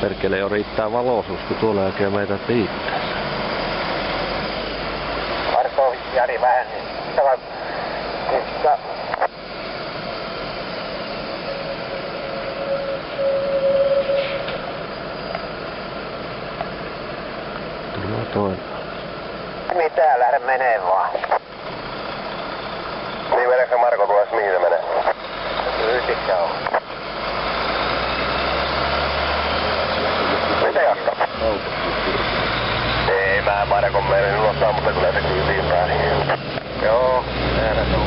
Perkele jo riittää valoisuus, kun tuolla jälkeen meitä riittää. Marko, Jari vähän niin. Tulee toinen. Mitä lähde menee vaan. Niin meneekö Marko tuossa mihin se menee? Ysissä on. Mitä jatka? Ei mä Markon menin ulos mutta kyllä se kyytiin pääni. Joo, täällä se on.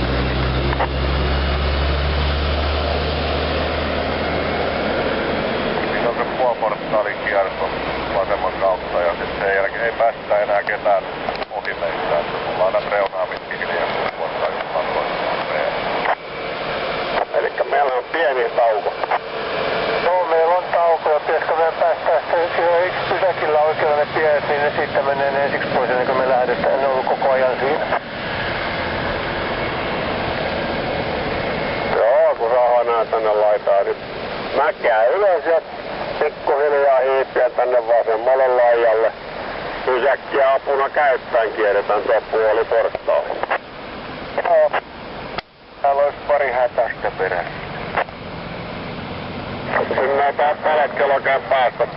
Siinä on se puoliportaalin kierto vasemman kautta ja sitten sen jälkeen ei päästä enää ketään ohi meistä. Mulla on aina reunaa pitkin hiljaa vuotta just matkoittaa. Elikkä meillä on pieni tauko. No, meillä on tauko ja pitäisikö me päästään sitten yksi pysäkillä oikealla ne pienet, niin ne sitten menee ensiksi pois ennen kuin me lähdetään. Ne on ollut koko ajan siinä. Joo, kun saadaan tänne laitaan nyt mäkeä ylös ja pikkuhiljaa hiipiä tänne vasemmalle laidalle. Pysäkkiä apuna käyttäen kierretään tuo puoliportaali. Joo. Täällä olisi pari hätäistä perässä. Sinne ei tällä hetkellä oikein päästä